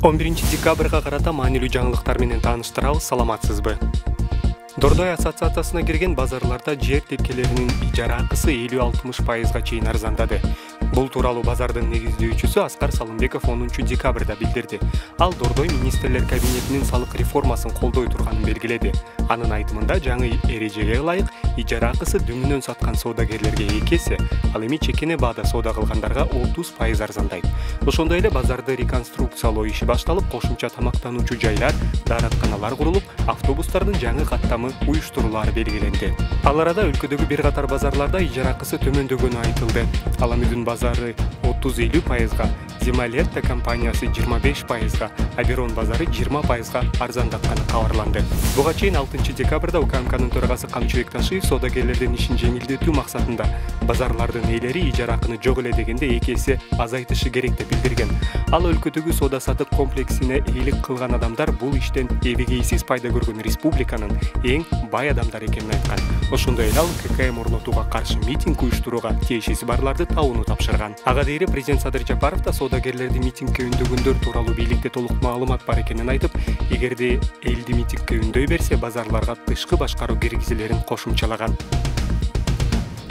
11-декабрга карата маанилүү жаңылыктар менен тааныштырабыз, саламатсызбы? Дордой ассоциациясына кирген базарларда жер тилкелеринин ижара акысы 50-60%га чейин арзандады. Бул тууралуу базардын негиздөөчүсү Аскар Салымбеков 10-декабрда билдирди. Ал Дордой министрлер кабинетинин салык реформасын колдой турганын белгиледи. Анын айтымында жаңы эрежеге ылайык ижара акысы дөңүнөн саткан соодагерлерге 2 эсе, ал эми чекене баада соода кылгандарга 30% арзандайт. Ошондой эле базарды реконструкциялоо иши башталып, кошумча тамактануучу жайлар, дааратканалар курулуп, автобустардын жаңы каттамы уюштурулары белгиленди. Ал арада өлкөдөгү бир катар базарларда ижара акысы төмөндөгөнү айтылды. Аламүдүн базары 30-50%га, Земалетта компаниясы 25%га, Аберон базары 20%га арзандатканы кабарланды. Буга чейин 6-декабрда УКМКнын төрагасы Камчы Бекташиев соодагерлердин ишин жеңилдетүү максатында базарлардын ээлери ижара акыны жок эле дегенде 2 эсе азайтышы керек деп билдирген. Ал өлкөдөгү соода сатык комплексине ээлик кылган адамдар бул иштен эбегейсиз пайда көргөн республиканын эң бай адамдар экенин айткан. Ошондой эле ал ККМ орнотууга каршы митинг уюштурууга тиешеси барларды табууну тапшырган. Ага дейре президент Садыр Жапаров да соодагерлерди митингге үндөгөндөр тууралуу бийликте толук маалымат бар экенин айтып, эгерде элди митингге үндөй берсе, базарларга тышкы башкаруу киргизилерин кошумчалаган.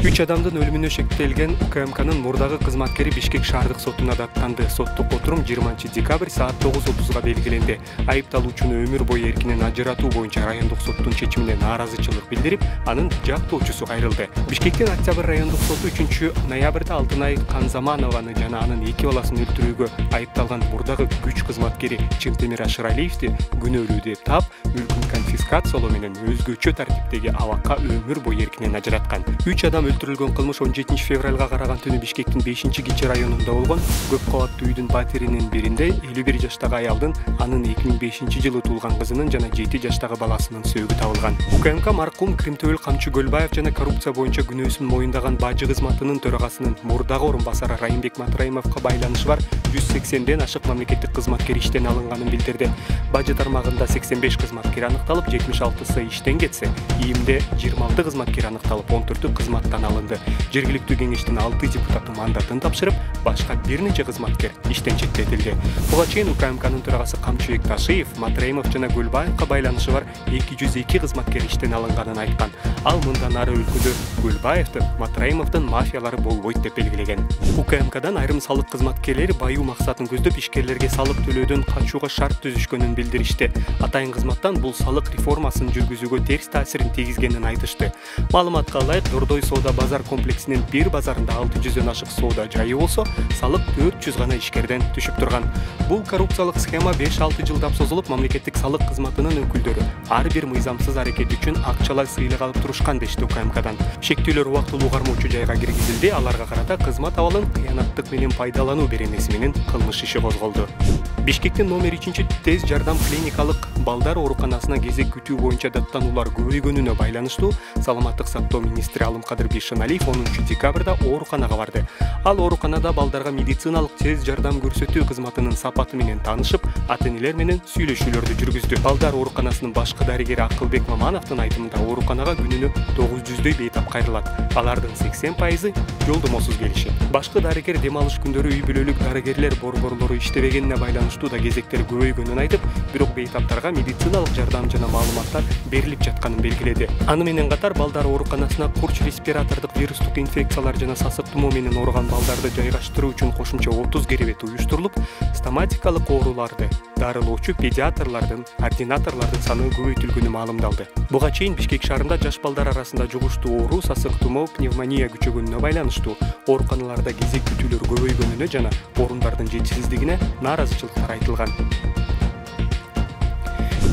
3 адамдын өлүмүнө шектелген УКМКнын мурдагы кызматкери Бишкек шаардык сотуна даттанды. Соттук отурум 20-декабрь саат 9:30-га белгиленди. Айыпталуучуну өмүр бою эркинен ажыратуу боюнча райондук соттун чечимине нааразычылык билдирип, анын жактоочусу кайрылды. Бишкектин Октябрь райондук соту 3-ноябрда Алтынай Канзаманованы жана анын 2 баласын өлтүрүүгө айыпталган мурдагы күч кызматкери Чынтемир Ашыралиевди күнөөлүү деп таап, мүлкүн конфискациялоо менен өзгөчө тартиптеги абакка өмүр бою эркинен ажыраткан. 3 адам өлтүрүлгөн кылмыш 17 февралга караган түнү Бишкектин 5-кичи районунда болгон. Көп кабаттуу үйдүн батиринин биринде 51 жаштагы аялдын, анын 2005-жылы туулган кызынын жана 7 жаштагы баласынын сөөгү табылган. УКМК маркум Кримтөбөл Камчы Көлбаев жана коррупция боюнча күнөөсүн моюндаган бажы кызматынын төрагасынын мурдагы орун басары Райымбек Матраимовго байланышы бар 180ден ашык мамлекеттик кызматкер иштен алынганын билдирди. Бажы тармагында 85 кызматкер аныкталып, 76сы иштен кетсе, ИИМде 26 кызматкер аныкталып, 14 кызматтан алынды. Жергиликтүү кеңештин 6 депутаты мандатын тапшырып, башка бир нече кызматкер иштен четтетилди. Буга чейин УКМКнын төрагасы Камчы Бекташиев Матраимов жана Көлбаевга байланышы бар 202 кызматкер иштен алынганын айткан. Ал мындан ары өлкөдө Көлбаевдин, Матраимовдун мафиялары болбойт деп белгилеген. УКМКдан айрым салык кызматкерлери баюу максатын көздөп ишкерлерге салык төлөөдөн качууга шарт түзүшкөнүн билдиришти. Атайын кызматтан бул салык реформасын жүргүзүүгө терс таасирин тийгизгенин айтышты. Маалыматка ылайык, Дордой соода базар комплексинин бир базарында 600дөн ашык соода жайы болсо, салык 400 гана ишкерден түшүп турган. Бул коррупциялык схема 5-6 жылдап созулуп, мамлекеттик салык кызматынын өкүлдөрү ар бир мыйзамсыз аракет үчүн акчалай сыйлык алып турушкан дешти УКМКдан. Шектүүлөр убактылуу кармоочу жайга киргизилди, аларга карата кызмат абалын кыянаттык менен пайдалануу беренеси менен кылмыш иши козголду. Бишкектин номер 3 тез жардам клиникалык балдар ооруканасына кезек күтүү боюнча даттануулар көбөйгөнүнө байланыштуу Саламаттык сактоо министри Алымкадыр Бейшеналиев 10-декабрда ооруканага барды. Ал ооруканада балдарга медициналык тез жардам көрсөтүү кызматынын сапаты менен таанышып, ата-энелер менен сүйлөшүүлөрдү жүргүздү. Балдар ооруканасынын башкы дарыгери Акылбек Мамановдун айтымында ооруканага күнүнө 900дөй бейтап кайрылат. Алардын 80%ы жолдомосуз келишет. Башкы дарыгер дем алыш күндөрү үй бүлөлүк дарыгерлер борборлору иштебегенине байланыштуу да кезектер көбөйгөнүн айтып, бирок бейтаптарга медициналык жардам жана маалыматтар берилип жатканын белгиледи. Аны менен катар балдар ооруканасына курч респиратордук вирустук инфекциялар жана сасык тумоо менен ооруган балдарды жайгаштыруу үчүн кошумча 30 керебет уюштурулуп, стоматикалык ооруларды дарылоочу педиатрлардын, ординаторлордун саны көбөйтүлгөнү маалымдалды. Буга чейин Бишкек шаарында жаш балдар арасында жугуштуу оору, сасык тумоо, пневмония күчөгөнүнө байланыштуу ооруканаларда кезек күтүүлөр көбөйгөнүнө жана орундардын жетишсиздигине нааразычылыктар айтылган.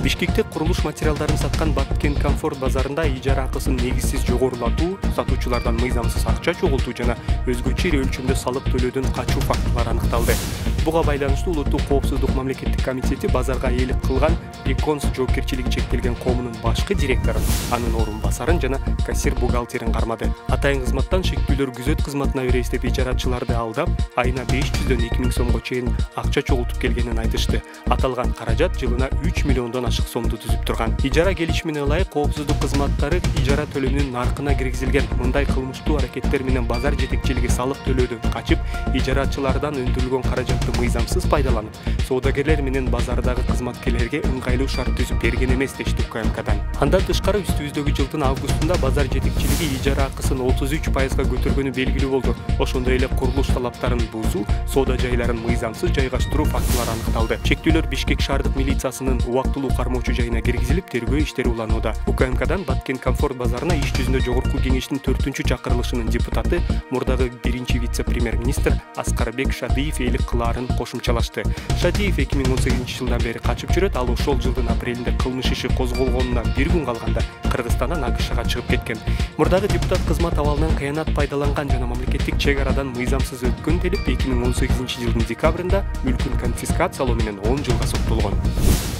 Бишкекте курулуш материалдарын саткан Баткен Комфорт базарында ижара акысын негизсиз жогорулатуу, сатуучулардан мыйзамсыз акча чогултуу жана өзгөчө ири өлчөмдө салык төлөөдөн качуу фактылары аныкталды. Буга байланыштуу Улуттук коопсуздук мамлекеттик комитети базарга ээлик кылган Беконс жоопкерчилиги чектелген коомунун башкы директорун, анын орун басарын жана кассир бухгалтерин кармады. Атайын кызматтан шектүүлөр күзөт кызматына беребиз деп ижарачыларды алдап, айына 500дөн 2000 сомго чейин акча чогултуп келгенин айтышты. Аталган каражат жылына 3 миллиондон ашык сомду түзүп турган. Ижара келишимине ылайык коопсуздук кызматтары ижара төлөөнүн наркына киргизилген. Мындай кылмыштуу аракеттер менен базар жетекчилиги салык төлөөдөн качып, ижарачылардан өндүрүлгөн каражатты импульстарды мыйзамсыз пайдаланып, соодагерлер менен базардагы кызматкерлерге ыңгайлуу шарт түзүп берген эмес дешти УКМКдан. Андан тышкары үстүбүздөгү жылдын августунда базар жетекчилиги ижара акысын 33%га көтөргөнү белгилүү болду. Ошондой эле курулуш талаптарын бузуу, соода жайларын мыйзамсыз жайгаштыруу фактылары аныкталды. Чектөөлөр Бишкек шаардык милициясынын убактылуу кармоочу жайына киргизилип, тергөө иштери уланууда. УКМКдан Баткен комфорт базарына иш жүзүндө жогорку кеңештин 4-чү чакырылышынын депутаты, мурдагы 1-чи вице-премьер-министр Аскарбек Шадиев элик кылаарын кошумчалашты. Шадиев 2018 жылдан бери качып жүрөт, ал ошол жылдын апрелинде кылмыш иши козголгонуна 1 күн калганда Кыргызстандан АКШга чыгып кеткен. Мурдагы депутат кызмат абалынан кыянат пайдаланган жана мамлекеттик чек арадан мыйзамсыз өткөн делип 2018 жылдын декабрында мүлкүн конфискациялоо менен 10 жылга соттолгон.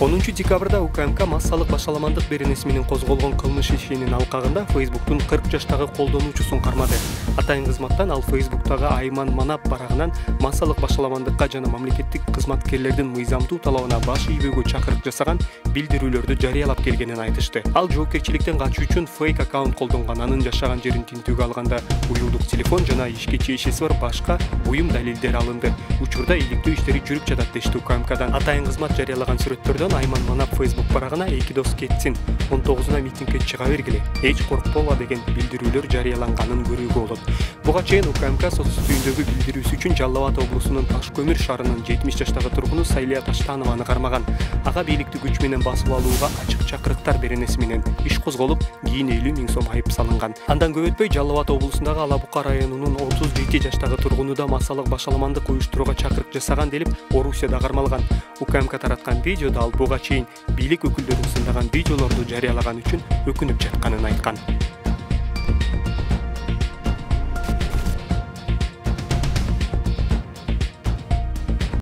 10 декабрда УКМК массалык башаламандык беренеси менен козголгон кылмыш ишинин алкагында Facebooktун 40 жаштагы колдонуучусун кармады. Атайын кызматтан ал Facebooktагы Айман Манап барагынан массалык башаламандыкка жана мамлекеттик кызматкерлердин мыйзамдуу талабына баш ийбөөгө чакырык жасаган билдирүүлөрдү жарыялап келгенин айтышты. Ал жоопкерчиликтен качуу үчүн фейк аккаунт колдонгон, анын жашаган жерин тинтүүгө алганда уюлдук телефон жана ишке чейшеси бар башка буюм далилдер алынды. Учурда иликтөө иштери жүрүп жатат дешти УКМКдан. Атайын кызмат жарыялаган сүрөттөрдөн Айман Манап Facebook барагына эки дос кетсин, 19-уна митингге чыга бергиле, эч коркпогула деген билдирүүлөр жарыяланганын көрүүгө болот. Буга чейин УКМК сот үстүндөгү билдирүүсү үчүн Жалал Абад облусунун Ташкөмүр шаарынын 70 жаштагы тургуну Сайлия Таштанованы кармаган. Ага бийликти күч менен басып алууга ачык чакырыктар беренеси менен иш козголуп, кийин 50 000 сом айып салынган. Андан көп өтпөй Жалал Абад облусундагы Ала Бука районунун 37 жаштагы тургуну да массалык башаламандык уюштурууга чакырык жасаган делип Орусияда кармалган. УКМК тараткан видеодо ал буга чейин бийлик өкүлдөрүн сындаган видеолорду жарыялаган үчүн өкүнүп жатканын айткан.